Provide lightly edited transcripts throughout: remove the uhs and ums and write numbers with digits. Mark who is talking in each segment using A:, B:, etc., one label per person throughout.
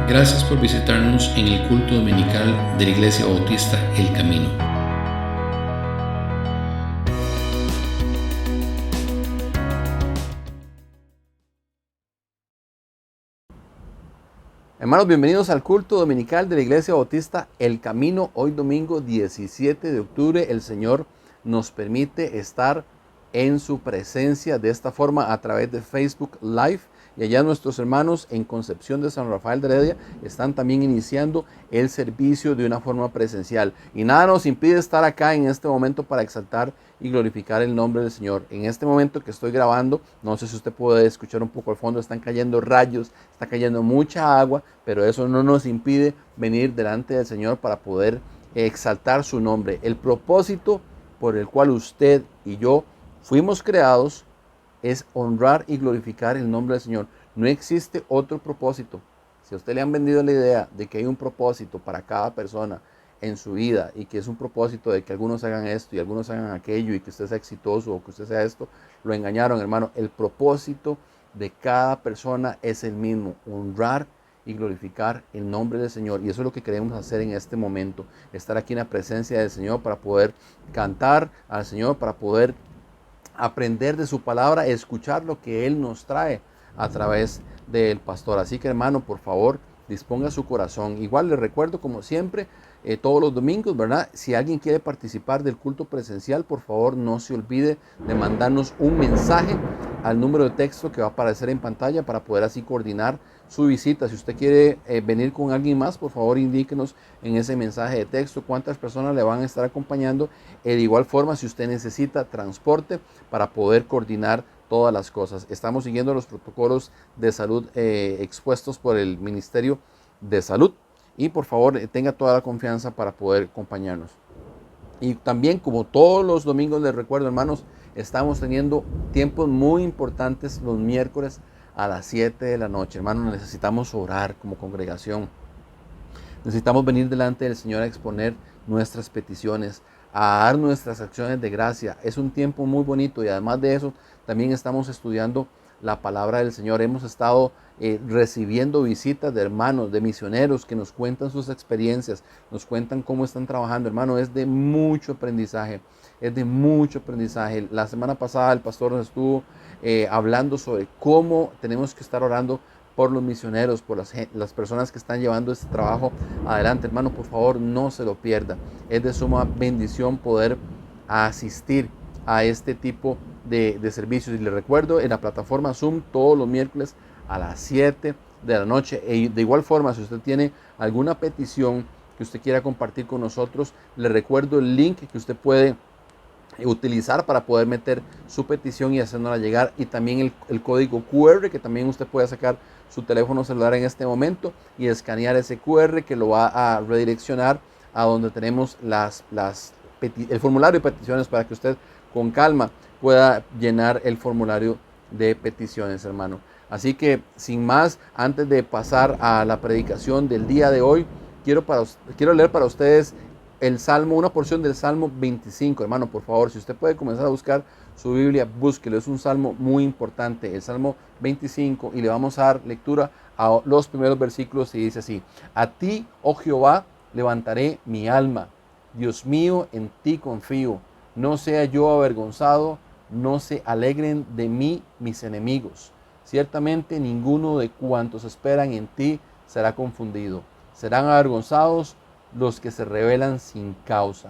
A: Gracias por visitarnos en el culto dominical de la Iglesia Bautista El Camino.
B: Hermanos, bienvenidos al culto dominical de la Iglesia Bautista El Camino. Hoy domingo 17 de octubre el Señor nos permite estar en su presencia de esta forma a través de Facebook Live. Y allá nuestros hermanos en Concepción de San Rafael de Heredia están también iniciando el servicio de una forma presencial. Y nada nos impide estar acá en este momento para exaltar y glorificar el nombre del Señor. En este momento que estoy grabando, no sé si usted puede escuchar un poco al fondo, están cayendo rayos, está cayendo mucha agua, pero eso no nos impide venir delante del Señor para poder exaltar su nombre. El propósito por el cual usted y yo fuimos creados es honrar y glorificar el nombre del Señor. No existe otro propósito. Si a usted le han vendido la idea de que hay un propósito para cada persona en su vida y que es un propósito de que algunos hagan esto y algunos hagan aquello y que usted sea exitoso o que usted sea esto, lo engañaron, hermano. El propósito de cada persona es el mismo: honrar y glorificar el nombre del Señor. Y eso es lo que queremos hacer en este momento, estar aquí en la presencia del Señor para poder cantar al Señor, para poder aprender de su palabra, escuchar lo que Él nos trae a través del pastor. Así que, hermano, por favor, disponga su corazón. Igual les recuerdo, como siempre, todos los domingos, ¿verdad? Si alguien quiere participar del culto presencial, por favor, no se olvide de mandarnos un mensaje al número de texto que va a aparecer en pantalla para poder así coordinar su visita. Si usted quiere venir con alguien más, por favor indíquenos en ese mensaje de texto cuántas personas le van a estar acompañando. De igual forma, si usted necesita transporte para poder coordinar todas las cosas. Estamos siguiendo los protocolos de salud expuestos por el Ministerio de Salud. Y por favor, tenga toda la confianza para poder acompañarnos. Y también, como todos los domingos, les recuerdo, hermanos, estamos teniendo tiempos muy importantes los miércoles a las 7 de la noche. Hermanos, necesitamos orar como congregación. Necesitamos venir delante del Señor a exponer nuestras peticiones, a dar nuestras acciones de gracia. Es un tiempo muy bonito y además de eso, también estamos estudiando la palabra del Señor. Hemos estado recibiendo visitas de hermanos, de misioneros que nos cuentan sus experiencias, nos cuentan cómo están trabajando. Hermano, es de mucho aprendizaje, es de mucho aprendizaje. La semana pasada el pastor nos estuvo hablando sobre cómo tenemos que estar orando por los misioneros, por las personas que están llevando este trabajo adelante. Hermano, por favor, no se lo pierda. Es de suma bendición poder asistir a este tipo de servicios. Y les recuerdo, en la plataforma Zoom todos los miércoles a las 7 de la noche. Y de igual forma, si usted tiene alguna petición que usted quiera compartir con nosotros, le recuerdo el link que usted puede utilizar para poder meter su petición y hacernosla llegar, y también el código QR que también usted puede sacar su teléfono celular en este momento y escanear ese QR que lo va a redireccionar a donde tenemos el formulario de peticiones para que usted con calma pueda llenar el formulario de peticiones, hermano. Así que sin más, antes de pasar a la predicación del día de hoy, quiero leer para ustedes el Salmo, una porción del Salmo 25. Hermano, por favor, si usted puede comenzar a buscar su Biblia, búsquelo. Es un salmo muy importante, el Salmo 25, y le vamos a dar lectura a los primeros versículos y dice así: A ti, oh Jehová, levantaré mi alma. Dios mío, en ti confío. No sea yo avergonzado, no se alegren de mí mis enemigos. Ciertamente ninguno de cuantos esperan en ti será confundido. Serán avergonzados los que se rebelan sin causa.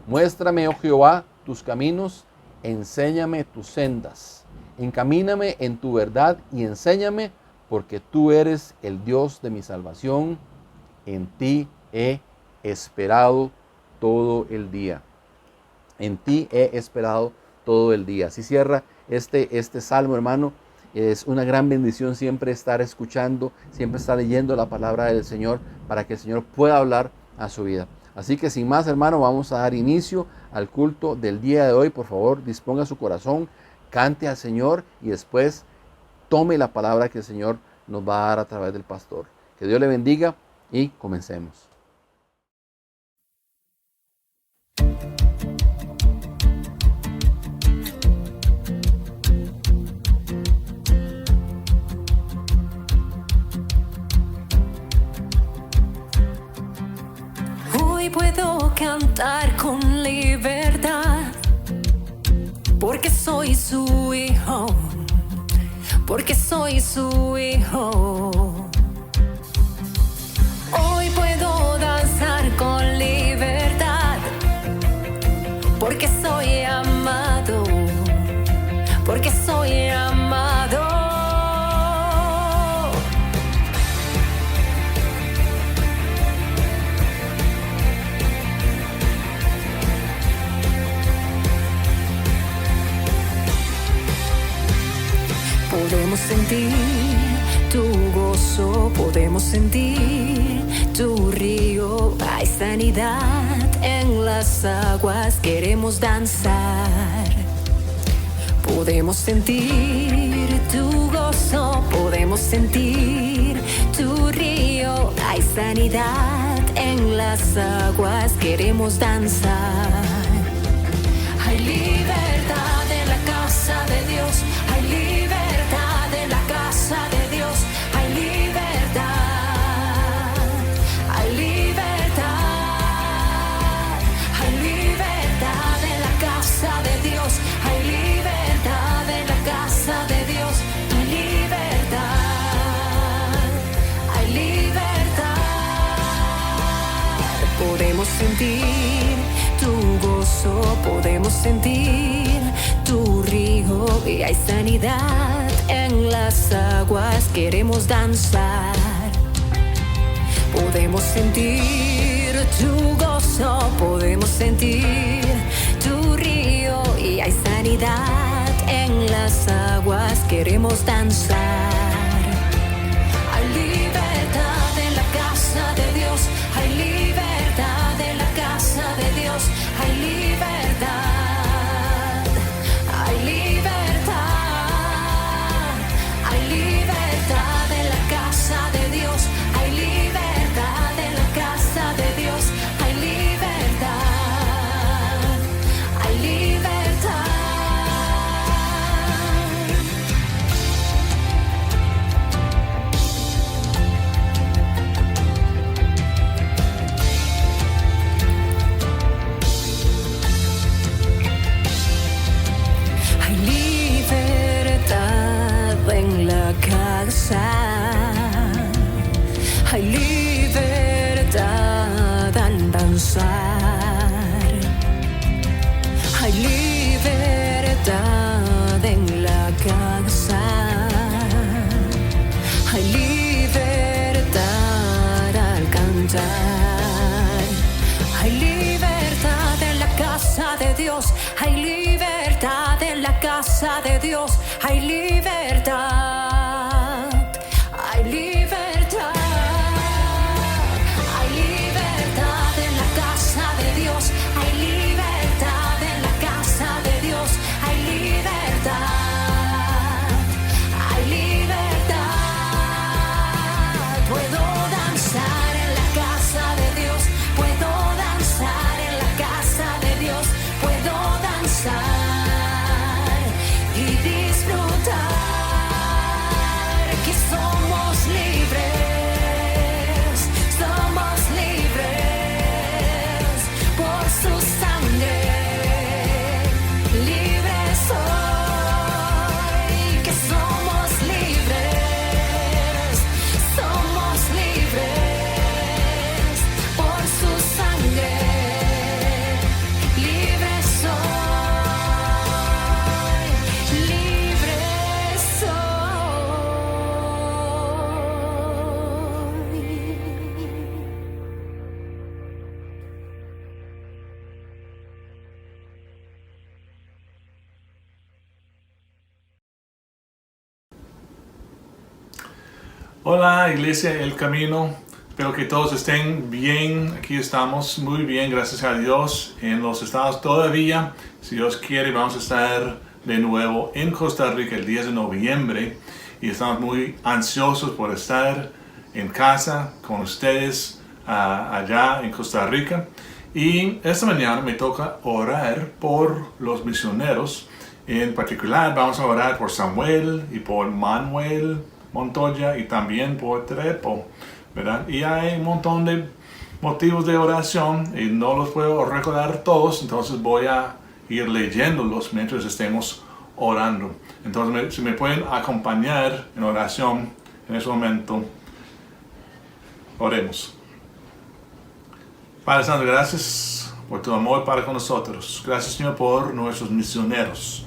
B: Muéstrame, oh Jehová, tus caminos, enséñame tus sendas. Encamíname en tu verdad y enséñame, porque tú eres el Dios de mi salvación. En ti he esperado todo el día. En ti he esperado todo el día. Así cierra este salmo, hermano. Es una gran bendición siempre estar escuchando, siempre estar leyendo la palabra del Señor para que el Señor pueda hablar a su vida. Así que sin más, hermano, vamos a dar inicio al culto del día de hoy. Por favor, disponga su corazón, cante al Señor y después tome la palabra que el Señor nos va a dar a través del pastor. Que Dios le bendiga y comencemos.
C: Hoy puedo cantar con libertad, porque soy su hijo, porque soy su hijo. Hoy puedo danzar con libertad, porque soy amado, porque soy amado. Podemos sentir tu gozo, podemos sentir tu río. Hay sanidad en las aguas, queremos danzar. Podemos sentir tu gozo, podemos sentir tu río. Hay sanidad en las aguas, queremos danzar. Hay libertad en la casa de Dios, hay libertad en la casa de Dios, hay libertad, hay libertad, hay libertad en la casa de Dios, hay libertad en la casa de Dios, hay libertad, hay libertad. Podemos sentir tu gozo, podemos sentir tu río y hay sanidad en las aguas, queremos danzar. Podemos sentir tu gozo, podemos sentir tu río y hay sanidad en las aguas, queremos danzar. Hay libertad en la casa de Dios, hay libertad en la casa de Dios, hay libertad, hay libertad, hay libertad en la casa de Dios, hay libertad en la casa de Dios, hay libertad, hay libertad. Hay libertad en la casa, hay libertad al danzar, hay libertad en la casa, hay libertad al cantar, hay libertad en la casa de Dios, hay libertad en la casa de Dios, hay libertad, hay libertad, hay libertad en la casa de Dios, hay libertad en la casa de Dios, hay libertad, hay libertad. Puedo danzar en la casa de Dios, puedo danzar en la casa de Dios, puedo danzar y disfrutar que somos libres, somos libres por su sangre, libres soy, que somos libres por su sangre, libres soy, libres soy.
D: Hola, Iglesia El Camino. Espero que todos estén bien. Aquí estamos muy bien, gracias a Dios. En los Estados todavía, si Dios quiere, vamos a estar de nuevo en Costa Rica el 10 de noviembre. Y estamos muy ansiosos por estar en casa con ustedes allá en Costa Rica. Y esta mañana me toca orar por los misioneros. En particular, vamos a orar por Samuel y por Manuel Montoya y también por Trepo, ¿verdad? Y hay un montón de motivos de oración y no los puedo recordar todos, entonces voy a ir leyéndolos mientras estemos orando. Entonces, si me pueden acompañar en oración en ese momento, oremos. Padre Santo, gracias por tu amor para con nosotros. Gracias, Señor, por nuestros misioneros.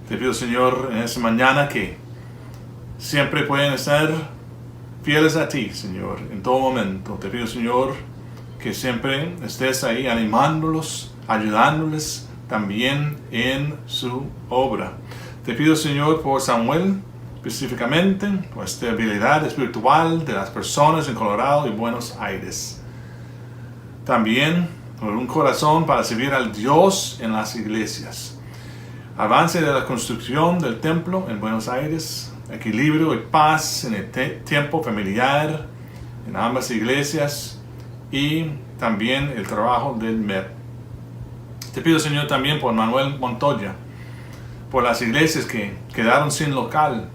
D: Te pido, Señor, en esta mañana que siempre pueden estar fieles a ti, Señor, en todo momento. Te pido, Señor, que siempre estés ahí animándolos, ayudándoles también en su obra. Te pido, Señor, por Samuel, específicamente, por estabilidad espiritual de las personas en Colorado y Buenos Aires. También por un corazón para servir al Dios en las iglesias. Avance de la construcción del templo en Buenos Aires, equilibrio y paz en el tiempo familiar en ambas iglesias y también el trabajo del MER. Te pido, Señor, también por Manuel Montoya, por las iglesias que quedaron sin local,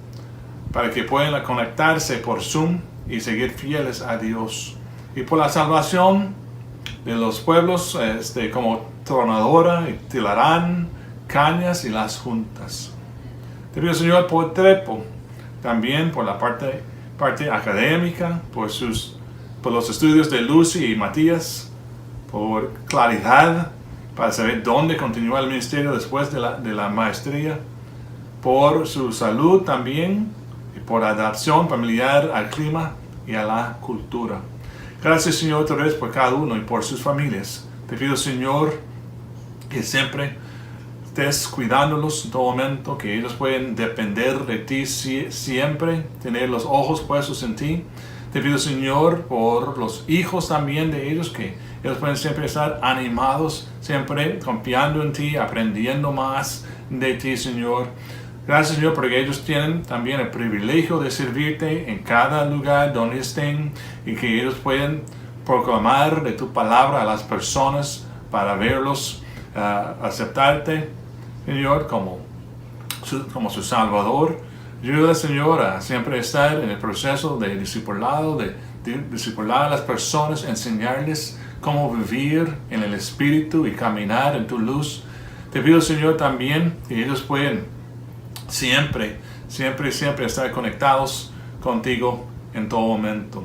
D: para que puedan conectarse por Zoom y seguir fieles a Dios. Y por la salvación de los pueblos como Tronadora y Tilarán, Cañas y Las Juntas. Te pido, Señor, por Trepo, también por la parte académica, por los estudios de Lucy y Matías, por claridad para saber dónde continúa el ministerio después de la maestría, por su salud también y por adaptación familiar al clima y a la cultura. Gracias, Señor, otra vez por cada uno y por sus familias. Te pido, Señor, que siempre estés cuidándolos en todo momento, que ellos pueden depender de ti siempre, tener los ojos puestos en ti. Te pido, Señor, por los hijos también de ellos, que ellos pueden siempre estar animados, siempre confiando en ti, aprendiendo más de ti, Señor. Gracias, Señor, porque ellos tienen también el privilegio de servirte en cada lugar donde estén y que ellos pueden proclamar de tu palabra a las personas para verlos aceptarte, Señor, como su Salvador. Ayuda, Señor, a siempre estar en el proceso de discipulado, de discipular a las personas, enseñarles cómo vivir en el Espíritu y caminar en tu luz. Te pido, Señor, también que ellos pueden siempre estar conectados contigo en todo momento.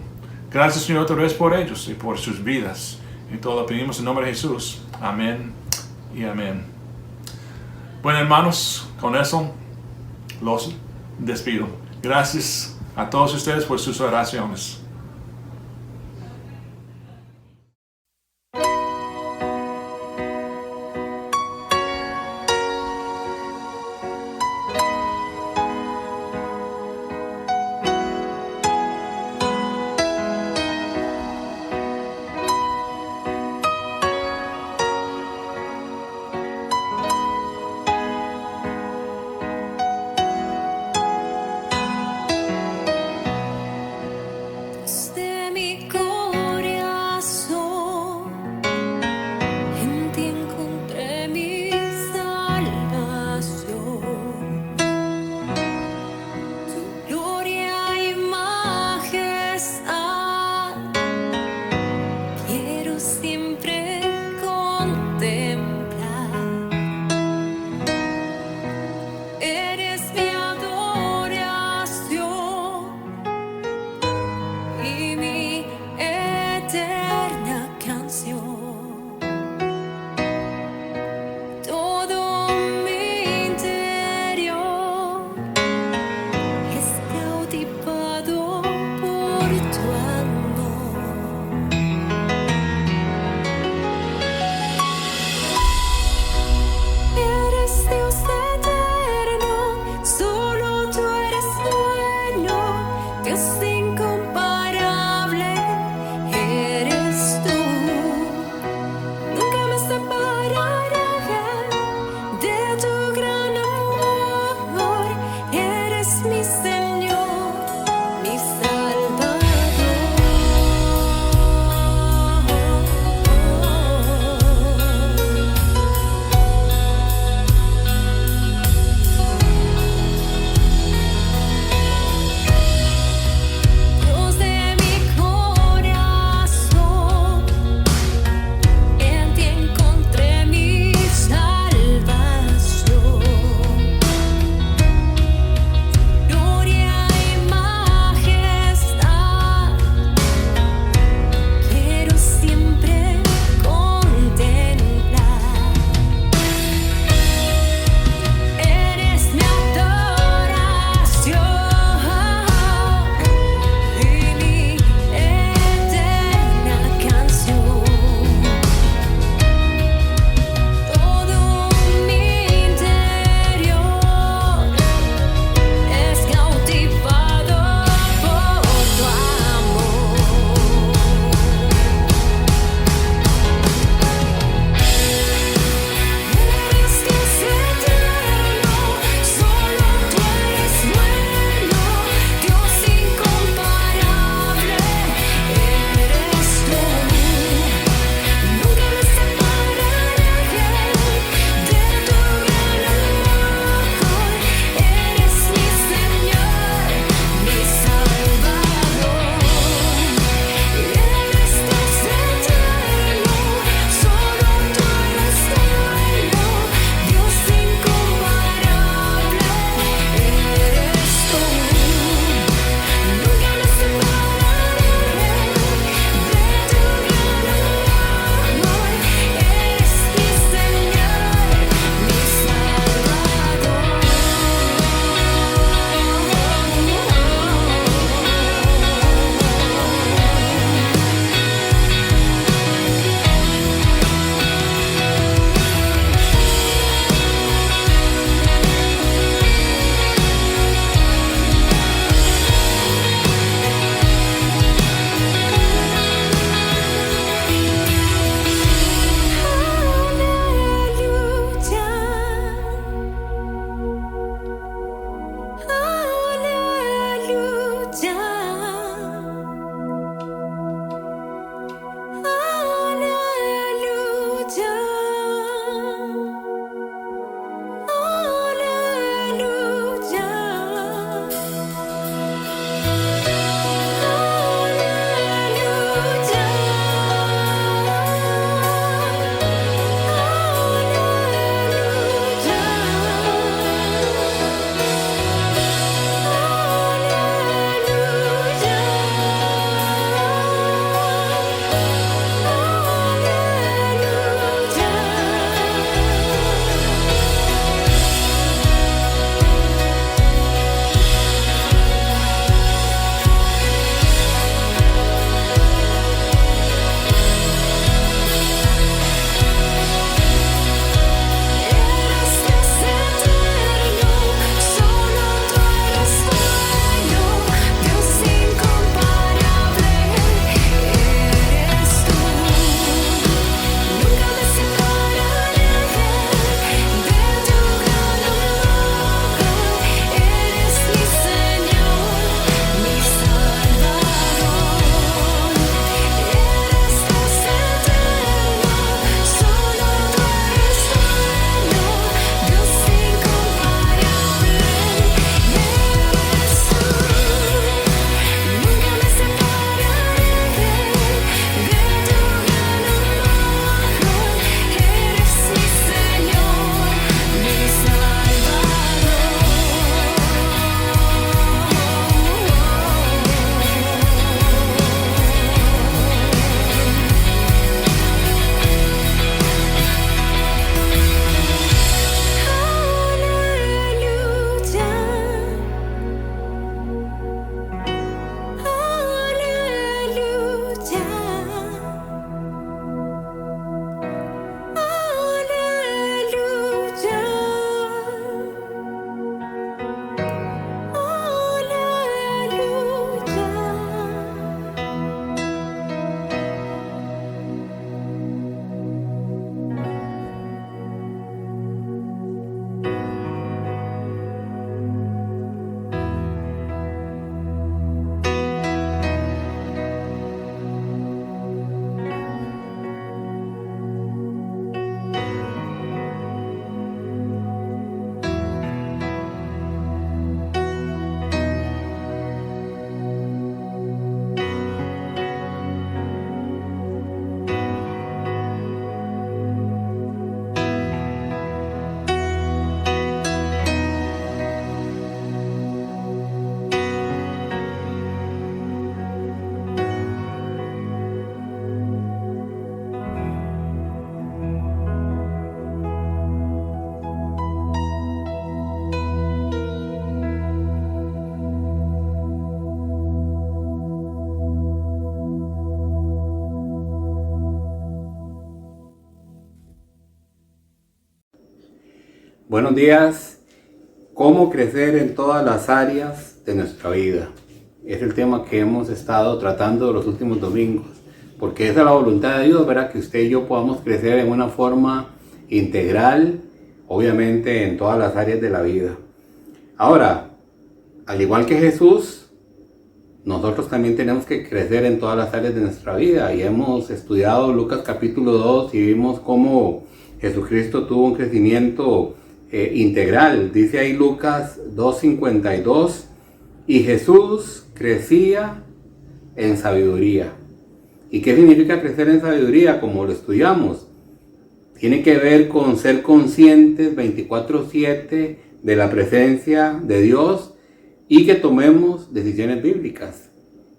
D: Gracias, Señor, otra vez por ellos y por sus vidas. Y todo lo pedimos en nombre de Jesús. Amén y amén. Bueno, hermanos, con eso los despido. Gracias a todos ustedes por sus oraciones.
E: Buenos días. ¿Cómo crecer en todas las áreas de nuestra vida? Es el tema que hemos estado tratando los últimos domingos, porque esa es la voluntad de Dios, ¿verdad? Que usted y yo podamos crecer en una forma integral, obviamente en todas las áreas de la vida. Ahora, al igual que Jesús, nosotros también tenemos que crecer en todas las áreas de nuestra vida, y hemos estudiado Lucas capítulo 2 y vimos cómo Jesucristo tuvo un crecimiento integral. Dice ahí Lucas 2:52, y Jesús crecía en sabiduría. ¿Y qué significa crecer en sabiduría? Como lo estudiamos, tiene que ver con ser conscientes 24/7 de la presencia de Dios y que tomemos decisiones bíblicas.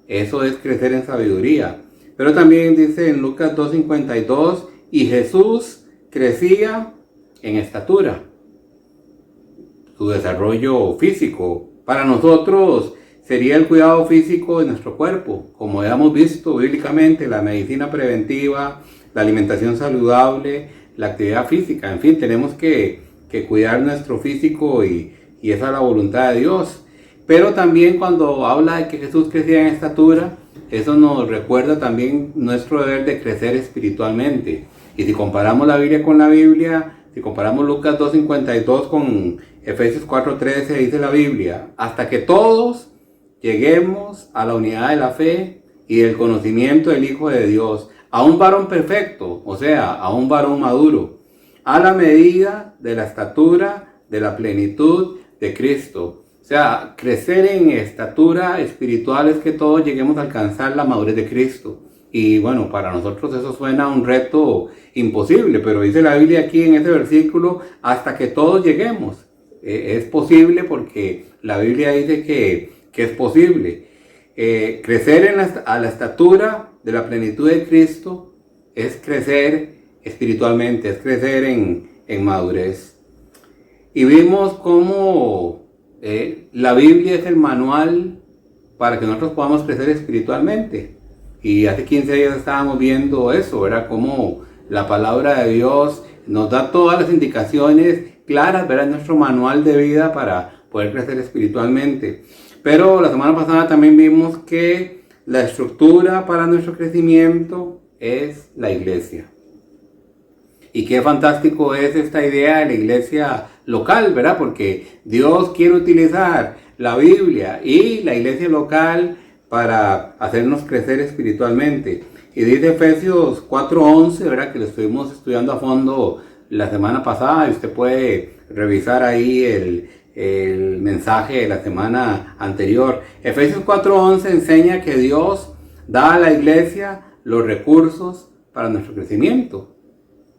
E: Eso es crecer en sabiduría. Pero también dice en Lucas 2:52, y Jesús crecía en estatura. Su desarrollo físico. Para nosotros sería el cuidado físico de nuestro cuerpo, como ya hemos visto bíblicamente, la medicina preventiva, la alimentación saludable, la actividad física. En fin, tenemos que cuidar nuestro físico y esa es la voluntad de Dios. Pero también cuando habla de que Jesús crecía en estatura, eso nos recuerda también nuestro deber de crecer espiritualmente. Y si comparamos la Biblia con la Biblia, si comparamos Lucas 2:52 con Efesios 4:13, dice la Biblia, hasta que todos lleguemos a la unidad de la fe y del conocimiento del Hijo de Dios, a un varón perfecto, o sea, a un varón maduro, a la medida de la estatura de la plenitud de Cristo. O sea, crecer en estatura espiritual es que todos lleguemos a alcanzar la madurez de Cristo. Y bueno, para nosotros eso suena un reto imposible, pero dice la Biblia aquí en ese versículo, hasta que todos lleguemos. Es posible porque la Biblia dice que es posible. Crecer a la estatura de la plenitud de Cristo es crecer espiritualmente, es crecer en madurez. Y vimos cómo la Biblia es el manual para que nosotros podamos crecer espiritualmente. Y hace 15 días estábamos viendo eso, ¿verdad? Cómo la palabra de Dios nos da todas las indicaciones claras, ¿verdad? Nuestro manual de vida para poder crecer espiritualmente. Pero la semana pasada también vimos que la estructura para nuestro crecimiento es la iglesia. Y qué fantástico es esta idea de la iglesia local, ¿verdad? Porque Dios quiere utilizar la Biblia y la iglesia local para hacernos crecer espiritualmente. Y dice Efesios 4:11, ¿verdad? Que lo estuvimos estudiando a fondo la semana pasada, y usted puede revisar ahí el mensaje de la semana anterior. Efesios 4:11 enseña que Dios da a la iglesia los recursos para nuestro crecimiento.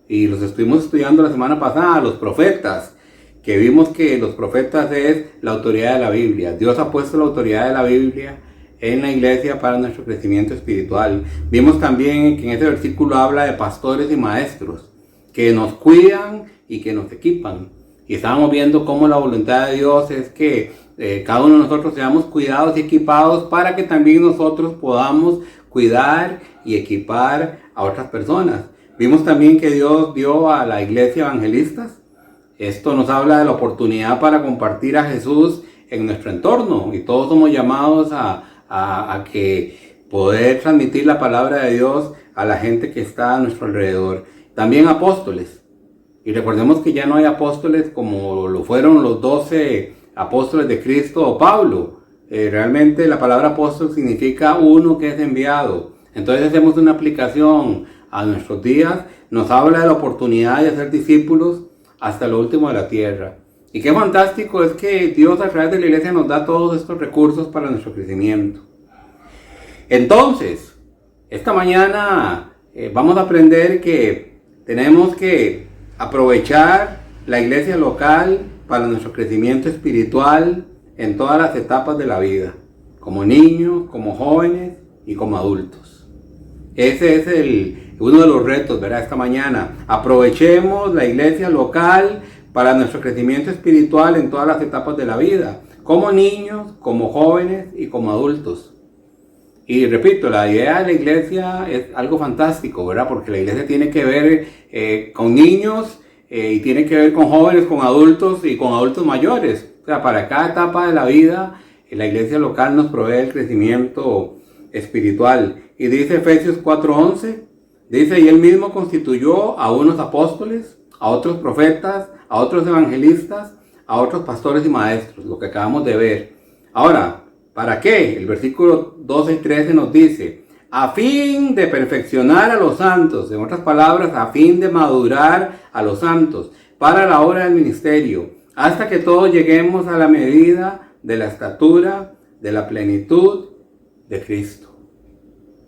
E: Y los estuvimos estudiando la semana pasada, los profetas, que vimos que los profetas es la autoridad de la Biblia. Dios ha puesto la autoridad de la Biblia en la iglesia para nuestro crecimiento espiritual. Vimos también que en ese versículo habla de pastores y maestros que nos cuidan y que nos equipan. Y estábamos viendo cómo la voluntad de Dios es que cada uno de nosotros seamos cuidados y equipados para que también nosotros podamos cuidar y equipar a otras personas. Vimos también que Dios dio a la iglesia evangelistas. Esto nos habla de la oportunidad para compartir a Jesús en nuestro entorno, y todos somos llamados a que poder transmitir la palabra de Dios a la gente que está a nuestro alrededor. También apóstoles. Y recordemos que ya no hay apóstoles como lo fueron los 12 apóstoles de Cristo o Pablo. Realmente la palabra apóstol significa uno que es enviado. Entonces hacemos una aplicación a nuestros días. Nos habla de la oportunidad de hacer discípulos hasta lo último de la tierra. Y qué fantástico es que Dios a través de la iglesia nos da todos estos recursos para nuestro crecimiento. Entonces, esta mañana vamos a aprender que tenemos que aprovechar la iglesia local para nuestro crecimiento espiritual en todas las etapas de la vida, como niños, como jóvenes y como adultos. Ese es uno de los retos, ¿verdad? Esta mañana, aprovechemos la iglesia local para nuestro crecimiento espiritual en todas las etapas de la vida, como niños, como jóvenes y como adultos. Y repito, la idea de la iglesia es algo fantástico, ¿verdad? Porque la iglesia tiene que ver con niños y tiene que ver con jóvenes, con adultos y con adultos mayores. O sea, para cada etapa de la vida, la iglesia local nos provee el crecimiento espiritual. Y dice Efesios 4:11, dice, y él mismo constituyó a unos apóstoles, a otros profetas, a otros evangelistas, a otros pastores y maestros, lo que acabamos de ver. Ahora, ¿para qué? El versículo 12 y 13 nos dice, a fin de perfeccionar a los santos, en otras palabras, a fin de madurar a los santos, para la obra del ministerio, hasta que todos lleguemos a la medida de la estatura, de la plenitud de Cristo.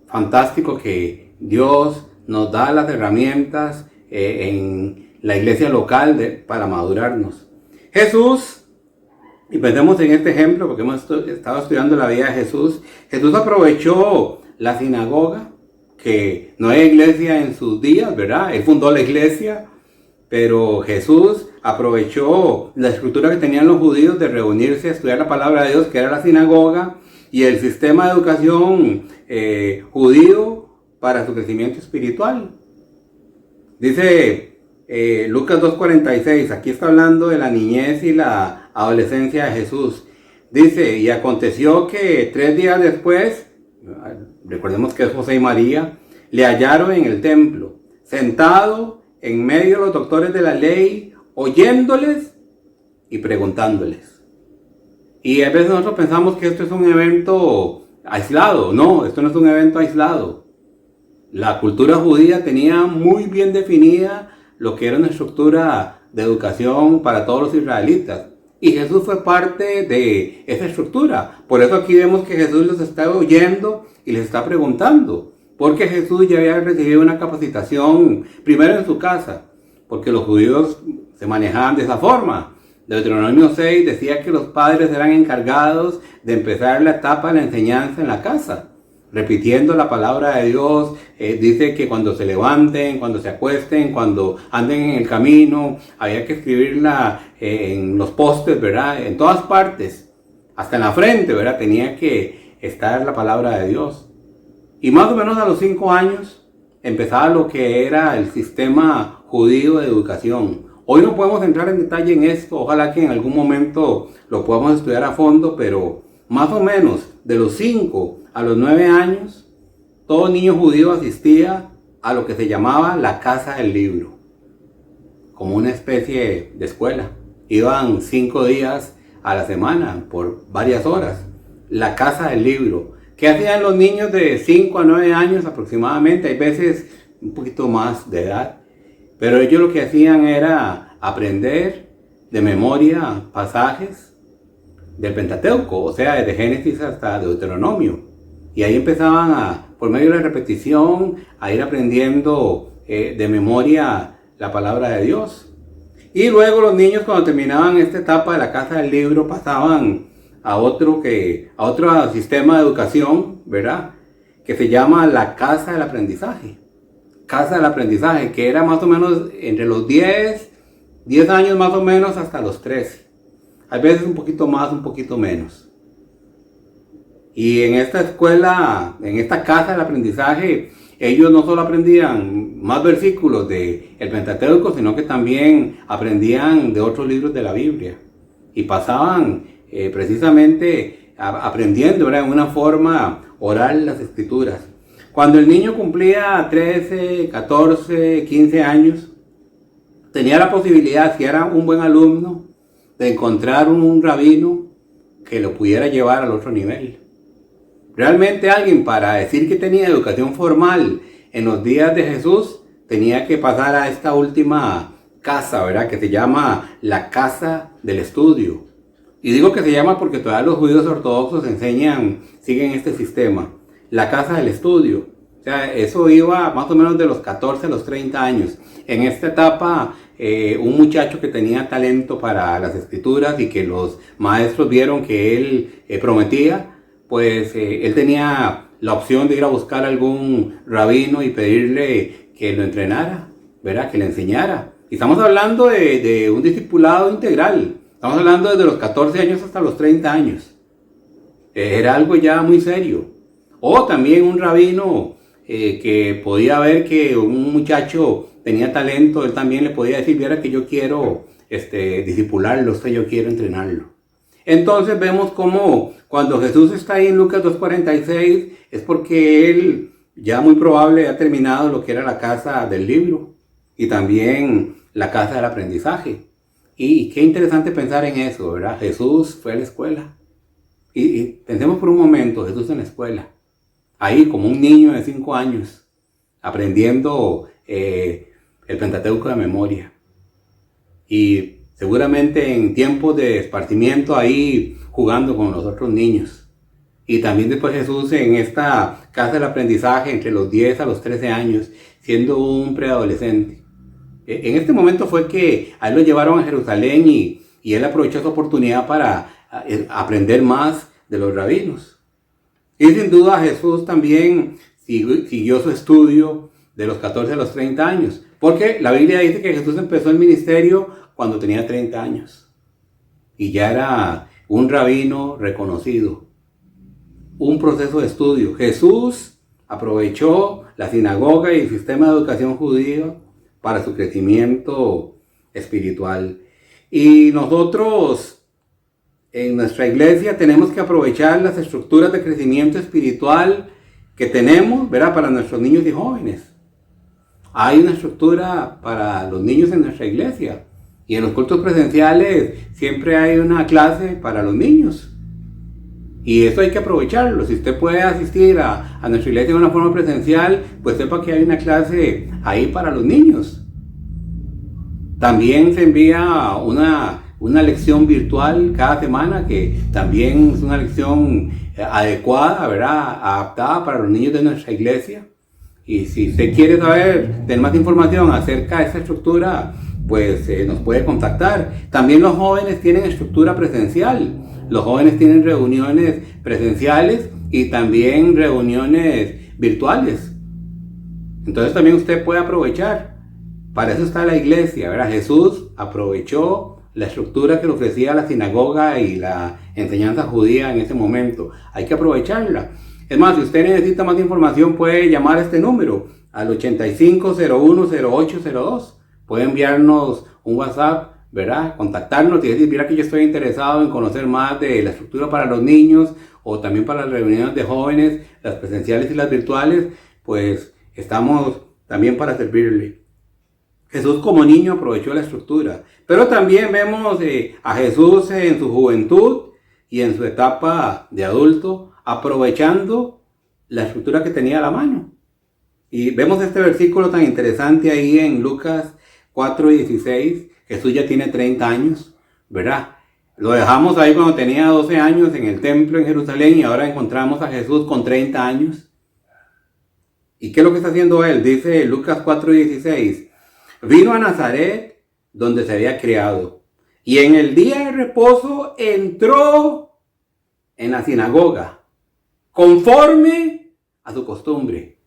E: Fantástico que Dios nos da las herramientas en la iglesia local para madurarnos. Jesús, y pensemos en este ejemplo porque hemos estado estudiando la vida de Jesús. Jesús aprovechó la sinagoga, que no hay iglesia en sus días, ¿verdad? Él fundó la iglesia, pero Jesús aprovechó la estructura que tenían los judíos de reunirse a estudiar la palabra de Dios, que era la sinagoga, y el sistema de educación judío para su crecimiento espiritual. Dice Lucas 2:46, aquí está hablando de la niñez y la adolescencia de Jesús. Dice, y aconteció que 3 días después, recordemos que es José y María, le hallaron en el templo, sentado en medio de los doctores de la ley, oyéndoles y preguntándoles. Y a veces nosotros pensamos que esto es un evento aislado. No, esto no es un evento aislado. La cultura judía tenía muy bien definida lo que era una estructura de educación para todos los israelitas. Y Jesús fue parte de esa estructura. Por eso aquí vemos que Jesús los está oyendo y les está preguntando. Porque Jesús ya había recibido una capacitación primero en su casa. Porque los judíos se manejaban de esa forma. Deuteronomio 6 decía que los padres eran encargados de empezar la etapa de la enseñanza en la casa. Repitiendo la palabra de Dios, dice que cuando se levanten, cuando se acuesten, cuando anden en el camino, había que escribirla en los postes, ¿verdad? En todas partes, hasta en la frente, ¿verdad? Tenía que estar la palabra de Dios. Y más o menos a los 5 años empezaba lo que era el sistema judío de educación. Hoy no podemos entrar en detalle en esto, ojalá que en algún momento lo podamos estudiar a fondo, pero más o menos de los 5 a los 9 años, todo niño judío asistía a lo que se llamaba la casa del libro, como una especie de escuela. Iban 5 días a la semana por varias horas. La casa del libro. ¿Qué hacían los niños de 5 a 9 años aproximadamente? Hay veces un poquito más de edad. Pero ellos lo que hacían era aprender de memoria pasajes del Pentateuco, o sea, desde Génesis hasta Deuteronomio. Y ahí empezaban por medio de la repetición, a ir aprendiendo de memoria la palabra de Dios. Y luego los niños, cuando terminaban esta etapa de la casa del libro, pasaban a otro sistema de educación, ¿verdad? Que se llama la casa del aprendizaje. Casa del aprendizaje, que era más o menos entre los 10 años más o menos hasta los 13. A veces un poquito más, un poquito menos. Y en esta escuela, en esta casa del aprendizaje, ellos no solo aprendían más versículos del Pentateuco, sino que también aprendían de otros libros de la Biblia. Y pasaban precisamente aprendiendo, ¿verdad? En una forma oral las escrituras. Cuando el niño cumplía 13, 14, 15 años, tenía la posibilidad, si era un buen alumno, de encontrar un rabino que lo pudiera llevar al otro nivel. Realmente alguien, para decir que tenía educación formal en los días de Jesús, tenía que pasar a esta última casa, ¿verdad? Que se llama la casa del estudio. Y digo que se llama porque todavía los judíos ortodoxos siguen este sistema. La casa del estudio. O sea, eso iba más o menos de los 14 a los 30 años. En esta etapa, un muchacho que tenía talento para las escrituras y que los maestros vieron que él prometía, pues él tenía la opción de ir a buscar algún rabino y pedirle que lo entrenara, ¿verdad? Que le enseñara. Y estamos hablando de un discipulado integral. Estamos hablando desde los 14 años hasta los 30 años. Era algo ya muy serio. O también un rabino que podía ver que un muchacho tenía talento, él también le podía decir, viera que yo quiero discipularlo, yo quiero entrenarlo. Entonces vemos cómo cuando Jesús está ahí en Lucas 2:46 es porque él ya muy probable ha terminado lo que era la casa del libro y también la casa del aprendizaje. Y qué interesante pensar en eso, ¿verdad? Jesús fue a la escuela. Y pensemos por un momento, Jesús en la escuela, ahí como un niño de 5 años, aprendiendo el Pentateuco de memoria. Y seguramente en tiempos de esparcimiento ahí jugando con los otros niños. Y también después Jesús en esta casa del aprendizaje entre los 10 a los 13 años, siendo un preadolescente. En este momento fue que a él lo llevaron a Jerusalén y él aprovechó esa oportunidad para aprender más de los rabinos. Y sin duda Jesús también siguió su estudio de los 14 a los 30 años. Porque la Biblia dice que Jesús empezó el ministerio cuando tenía 30 años. Y ya era un rabino reconocido. Un proceso de estudio. Jesús aprovechó la sinagoga y el sistema de educación judío para su crecimiento espiritual. Y nosotros en nuestra iglesia tenemos que aprovechar las estructuras de crecimiento espiritual que tenemos, ¿verdad?, para nuestros niños y jóvenes. Hay una estructura para los niños en nuestra iglesia. Y en los cultos presenciales siempre hay una clase para los niños. Y eso hay que aprovecharlo. Si usted puede asistir a nuestra iglesia de una forma presencial, pues sepa que hay una clase ahí para los niños. También se envía una lección virtual cada semana, que también es una lección adecuada, ¿verdad?, adaptada para los niños de nuestra iglesia. Y si usted quiere tener más información acerca de esa estructura, pues nos puede contactar. También los jóvenes tienen estructura presencial. Los jóvenes tienen reuniones presenciales y también reuniones virtuales. Entonces también usted puede aprovechar. Para eso está la iglesia, ¿verdad? Jesús aprovechó la estructura que le ofrecía la sinagoga y la enseñanza judía en ese momento. Hay que aprovecharla. Es más, si usted necesita más información, puede llamar a este número, al 85010802. Puede enviarnos un WhatsApp, ¿verdad?, contactarnos y decir, mira que yo estoy interesado en conocer más de la estructura para los niños o también para las reuniones de jóvenes, las presenciales y las virtuales. Pues estamos también para servirle. Jesús como niño aprovechó la estructura, pero también vemos a Jesús en su juventud y en su etapa de adulto aprovechando la estructura que tenía a la mano. Y vemos este versículo tan interesante ahí en Lucas 4:16. Jesús ya tiene 30 años, ¿verdad? Lo dejamos ahí cuando tenía 12 años en el templo en Jerusalén y ahora encontramos a Jesús con 30 años. ¿Y qué es lo que está haciendo él? Dice Lucas 4:16. Vino a Nazaret, donde se había criado, y en el día de reposo entró en la sinagoga, conforme a su costumbre.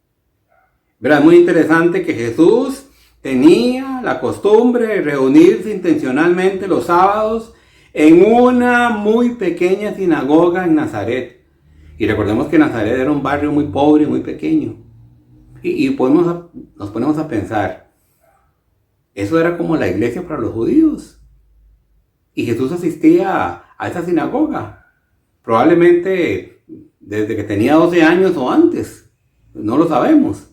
E: ¿Verdad? Es muy interesante que Jesús tenía la costumbre de reunirse intencionalmente los sábados en una muy pequeña sinagoga en Nazaret. Y recordemos que Nazaret era un barrio muy pobre y muy pequeño. Y nos ponemos a pensar, eso era como la iglesia para los judíos. Y Jesús asistía a esa sinagoga, probablemente desde que tenía 12 años o antes, no lo sabemos.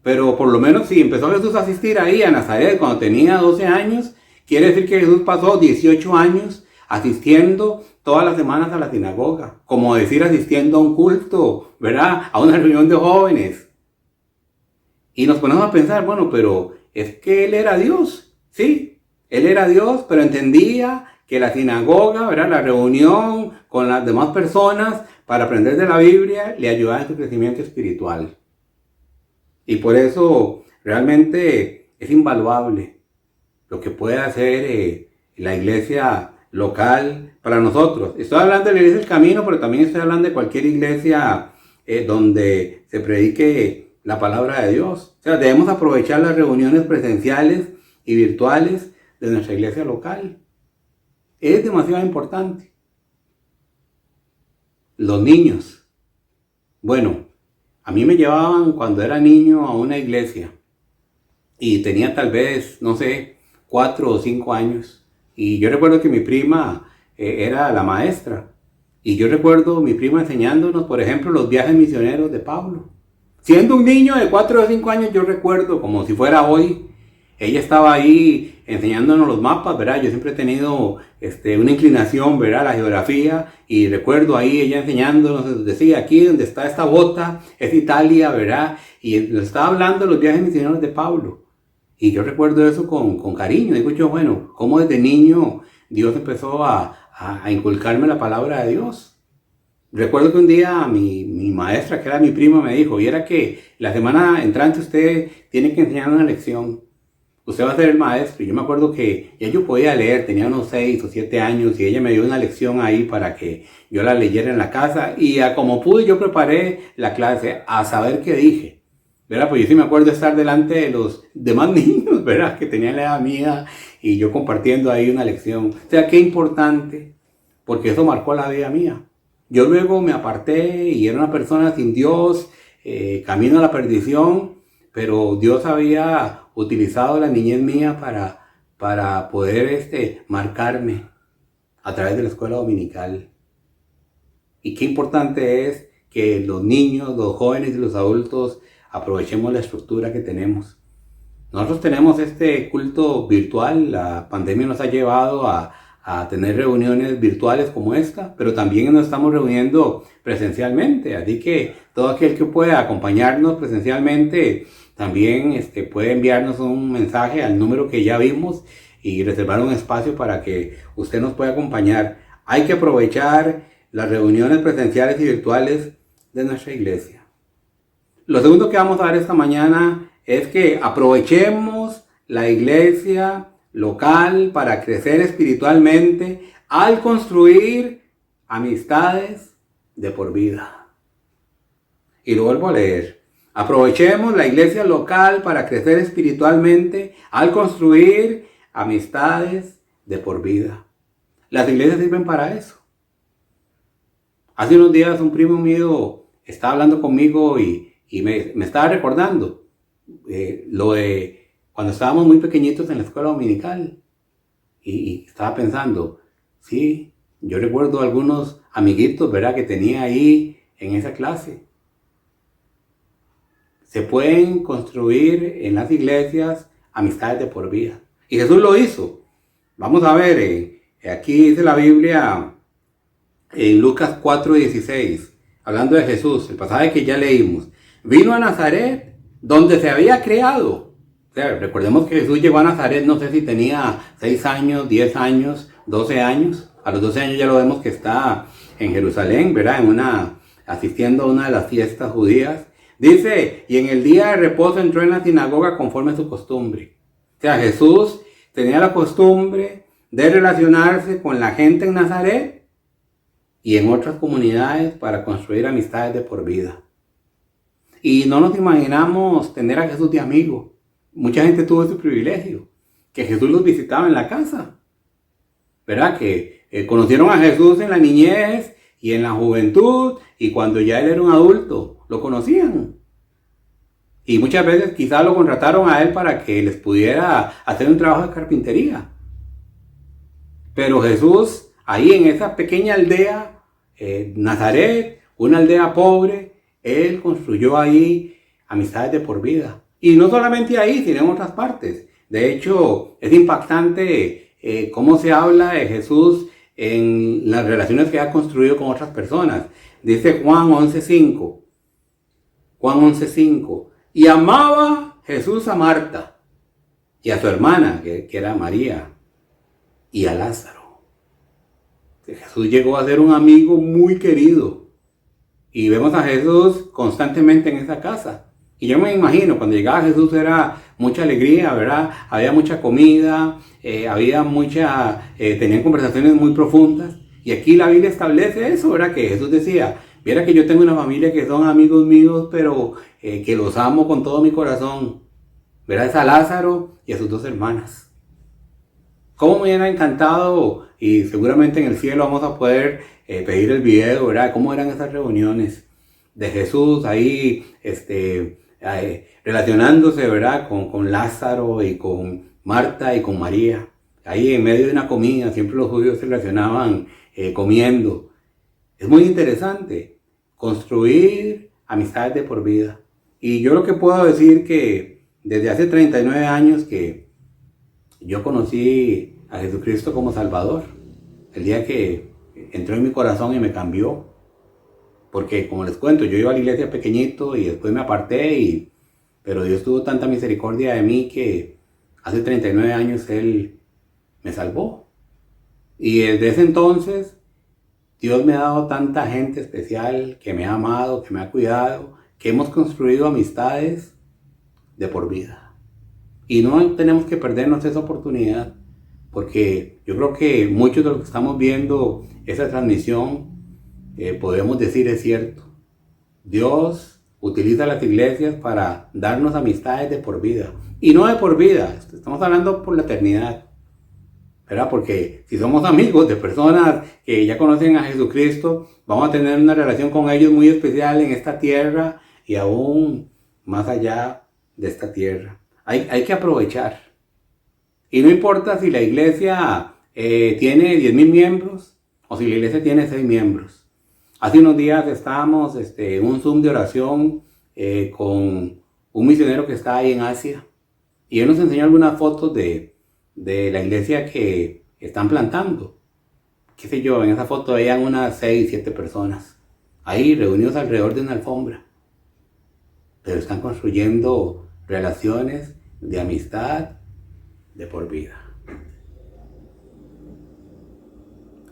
E: Pero por lo menos si empezó Jesús a asistir ahí a Nazaret cuando tenía 12 años, quiere decir que Jesús pasó 18 años asistiendo todas las semanas a la sinagoga. Como decir asistiendo a un culto, ¿verdad?, a una reunión de jóvenes. Y nos ponemos a pensar, bueno, pero es que Él era Dios. Sí, Él era Dios, pero entendía que la sinagoga, ¿verdad?, la reunión con las demás personas para aprender de la Biblia, le ayudaba en su crecimiento espiritual. Y por eso realmente es invaluable lo que puede hacer la iglesia local para nosotros. Estoy hablando de la iglesia del camino, pero también estoy hablando de cualquier iglesia donde se predique la palabra de Dios. O sea, debemos aprovechar las reuniones presenciales y virtuales de nuestra iglesia local. Es demasiado importante. Los niños. Bueno, A mí me llevaban cuando era niño a una iglesia y tenía tal vez, no sé, 4 o 5 años. Y yo recuerdo que mi prima era la maestra. Y yo recuerdo mi prima enseñándonos, por ejemplo, los viajes misioneros de Pablo. Siendo un niño de 4 o 5 años, yo recuerdo como si fuera hoy, ella estaba ahí enseñándonos los mapas, ¿verdad? Yo siempre he tenido una inclinación, ¿verdad? La geografía, y recuerdo ahí ella enseñándonos, decía, aquí donde está esta bota, es Italia, ¿verdad? Y nos estaba hablando de los viajes misioneros de Pablo. Y yo recuerdo eso con cariño. Digo yo, bueno, cómo desde niño Dios empezó a inculcarme la palabra de Dios. Recuerdo que un día mi maestra, que era mi prima, me dijo, y era que la semana entrante usted tiene que enseñar una lección. Usted va a ser el maestro. Y yo me acuerdo que ya yo podía leer, tenía unos 6 o 7 años, y ella me dio una lección ahí para que yo la leyera en la casa. Y como pude, yo preparé la clase a saber qué dije. ¿Verdad? Pues yo sí me acuerdo de estar delante de los demás niños, ¿verdad? Que tenían la edad mía, y yo compartiendo ahí una lección. O sea, qué importante, porque eso marcó la vida mía. Yo luego me aparté y era una persona sin Dios, camino a la perdición, pero Dios había utilizado la niñez mía para poder marcarme a través de la escuela dominical. Y qué importante es que los niños, los jóvenes y los adultos aprovechemos la estructura que tenemos. Nosotros tenemos este culto virtual, la pandemia nos ha llevado a tener reuniones virtuales como esta, pero también nos estamos reuniendo presencialmente, así que todo aquel que pueda acompañarnos presencialmente también puede enviarnos un mensaje al número que ya vimos y reservar un espacio para que usted nos pueda acompañar. Hay que aprovechar las reuniones presenciales y virtuales de nuestra iglesia. Lo segundo que vamos a ver esta mañana es que aprovechemos la iglesia local para crecer espiritualmente al construir amistades de por vida. Y lo vuelvo a leer. Aprovechemos la iglesia local para crecer espiritualmente al construir amistades de por vida. Las iglesias sirven para eso. Hace unos días un primo mío estaba hablando conmigo y me estaba recordando lo de cuando estábamos muy pequeñitos en la escuela dominical. Y estaba pensando, sí, yo recuerdo algunos amiguitos, ¿verdad?, que tenía ahí en esa clase. Se pueden construir en las iglesias amistades de por vida. Y Jesús lo hizo. Vamos a ver, aquí dice la Biblia en Lucas 4:16, hablando de Jesús, el pasaje que ya leímos. Vino a Nazaret, donde se había criado. O sea, recordemos que Jesús llegó a Nazaret, no sé si tenía 6 años, 10 años, 12 años. A los 12 años ya lo vemos que está en Jerusalén, ¿verdad? Asistiendo a una de las fiestas judías. Dice, y en el día de reposo entró en la sinagoga conforme a su costumbre. O sea, Jesús tenía la costumbre de relacionarse con la gente en Nazaret y en otras comunidades para construir amistades de por vida. Y no nos imaginamos tener a Jesús de amigo. Mucha gente tuvo ese privilegio, que Jesús los visitaba en la casa. ¿Verdad? Que conocieron a Jesús en la niñez y en la juventud, y cuando ya él era un adulto, lo conocían. Y muchas veces quizás lo contrataron a él para que les pudiera hacer un trabajo de carpintería. Pero Jesús, ahí en esa pequeña aldea, Nazaret, una aldea pobre, él construyó ahí amistades de por vida. Y no solamente ahí, sino en otras partes. De hecho, es impactante cómo se habla de Jesús en las relaciones que ha construido con otras personas. Dice Juan 11:5. Juan 11:5. Y amaba Jesús a Marta y a su hermana, que era María, y a Lázaro. Jesús llegó a ser un amigo muy querido. Y vemos a Jesús constantemente en esa casa. Y yo me imagino, cuando llegaba Jesús era mucha alegría, ¿verdad? Había mucha comida, tenían conversaciones muy profundas. Y aquí la Biblia establece eso, ¿verdad? Que Jesús decía, viera que yo tengo una familia que son amigos míos, pero que los amo con todo mi corazón. ¿Verdad? Es a Lázaro y a sus 2 hermanas. Cómo me hubiera encantado, y seguramente en el cielo vamos a poder pedir el video, ¿verdad? Cómo eran esas reuniones. de Jesús ahí, relacionándose, ¿verdad? Con Lázaro y con Marta y con María. Ahí en medio de una comida, siempre los judíos se relacionaban comiendo. Es muy interesante construir amistades de por vida. Y yo lo que puedo decir que desde hace 39 años que yo conocí a Jesucristo como Salvador, el día que entró en mi corazón y me cambió. Porque como les cuento, yo iba a la iglesia pequeñito y después me aparté, pero Dios tuvo tanta misericordia de mí que hace 39 años Él me salvó. Y desde ese entonces Dios me ha dado tanta gente especial que me ha amado, que me ha cuidado, que hemos construido amistades de por vida. Y no tenemos que perdernos esa oportunidad, porque yo creo que muchos de los que estamos viendo esa transmisión, podemos decir es cierto. Dios utiliza las iglesias para darnos amistades de por vida. Y no de por vida, estamos hablando por la eternidad, ¿verdad? Porque si somos amigos de personas que ya conocen a Jesucristo, vamos a tener una relación con ellos muy especial en esta tierra y aún más allá de esta tierra. Hay que aprovechar. Y no importa si la iglesia tiene 10,000 miembros o si la iglesia tiene 6 miembros. Hace unos días estábamos en un Zoom de oración con un misionero que está ahí en Asia. Y él nos enseñó algunas fotos de la iglesia que están plantando. Qué sé yo, en esa foto veían unas 6, 7 personas. Ahí reunidos alrededor de una alfombra. Pero están construyendo relaciones de amistad de por vida.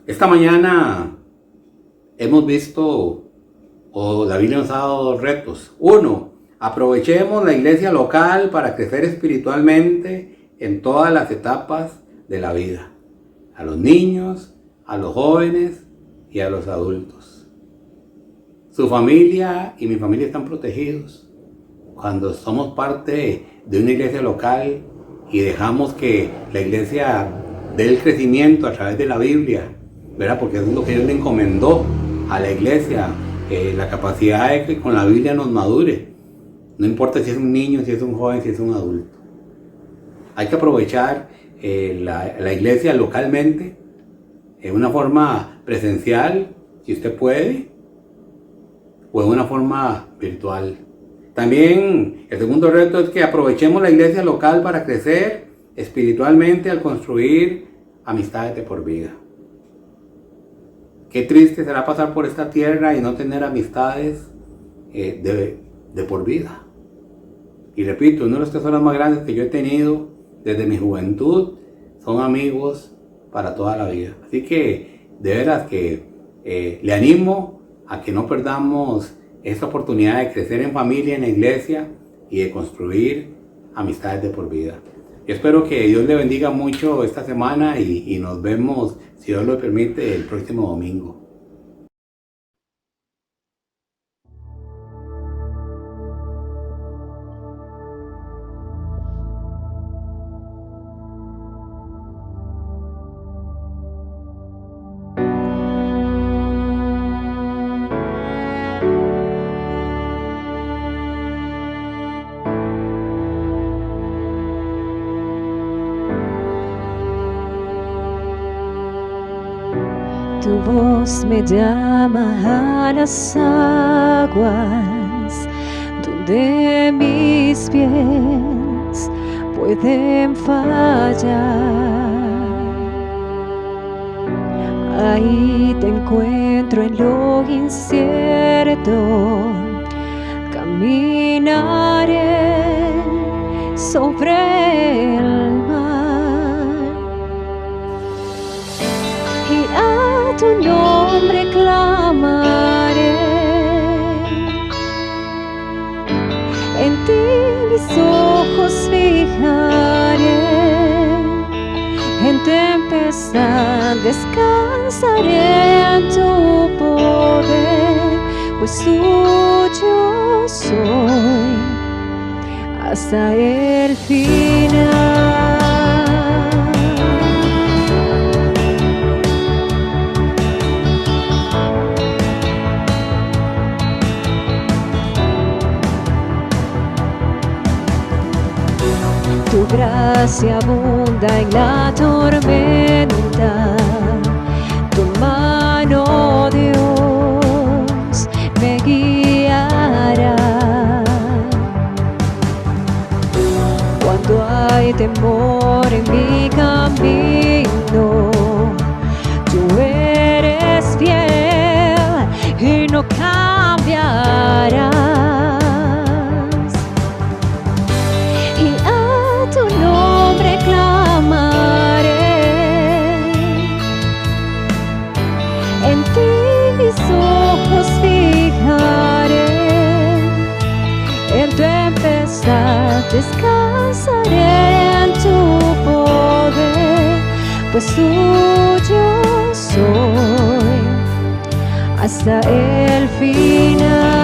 E: Esta mañana hemos visto, la Biblia nos ha dado 2 retos. 1, aprovechemos la iglesia local para crecer espiritualmente en todas las etapas de la vida. A los niños, a los jóvenes y a los adultos. Su familia y mi familia están protegidos cuando somos parte de una iglesia local y dejamos que la iglesia dé el crecimiento a través de la Biblia, ¿verdad? Porque es lo que Dios le encomendó a la iglesia, la capacidad de que con la Biblia nos madure. No importa si es un niño, si es un joven, si es un adulto. Hay que aprovechar la iglesia localmente, en una forma presencial, si usted puede, o en una forma virtual. También el segundo reto es que aprovechemos la iglesia local para crecer espiritualmente al construir amistades de por vida. Qué triste será pasar por esta tierra y no tener amistades de por vida. Y repito, uno de los tesoros más grandes que yo he tenido desde mi juventud son amigos para toda la vida. Así que de veras que le animo a que no perdamos esta oportunidad de crecer en familia, en la iglesia y de construir amistades de por vida. Yo espero que Dios le bendiga mucho esta semana y nos vemos, si Dios lo permite, el próximo domingo.
C: Tu voz me llama a las aguas, donde mis pies pueden fallar. Ahí te encuentro en lo incierto, caminaré sobre el mar. Y a tu nombre clamaré, en ti mis ojos fijaré, en tempestad descansaré en tu poder, pues tuyo soy hasta el final. Tu gracia abunda en la tormenta, tu mano, Dios, me guiará. Cuando hay temor en mi camino, tú eres fiel y no cambiarás. Y a tu nombre clamaré, en ti mis ojos fijaré. En tu tempestad descansaré en tu poder, pues tuyo soy hasta el final.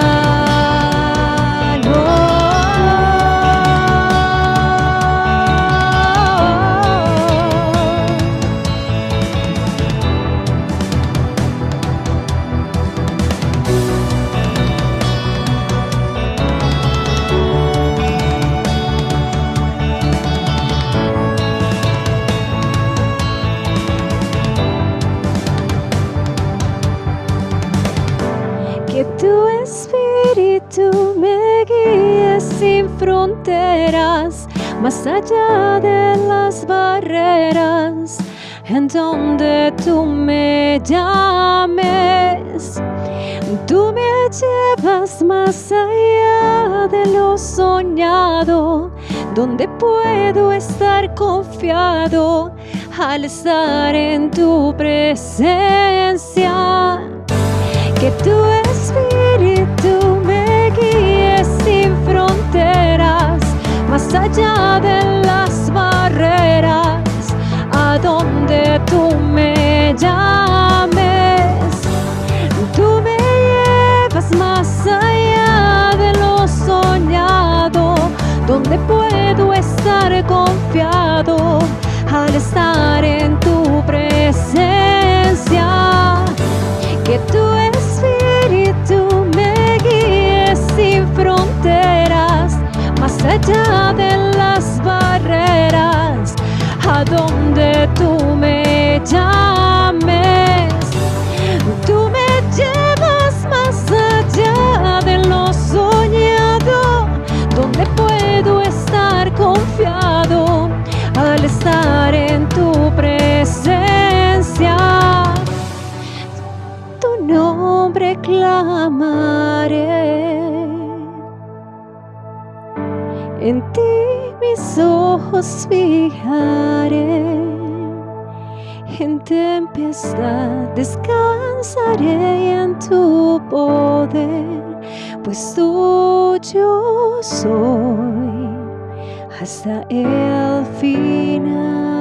C: Que tu espíritu me guíe sin fronteras, más allá de las barreras, en donde tú me llames. Tú me llevas más allá de lo soñado, donde puedo estar confiado al estar en tu presencia. Que tu espíritu me guíe sin fronteras, más allá de las barreras, a donde tú me llames. Tú me llevas más allá de lo soñado, donde puedo estar confiado al estar en tu presencia. Que tu espíritu me guíe sin fronteras, más allá de las barreras, a donde tú me llames. Tú me llevas más allá de lo soñado, donde puedo estar confiado al estar en tu presencia. Tu nombre clamaré, en ti mis ojos fijaré. En tempestad descansaré en tu poder, pues tuyo soy hasta el final.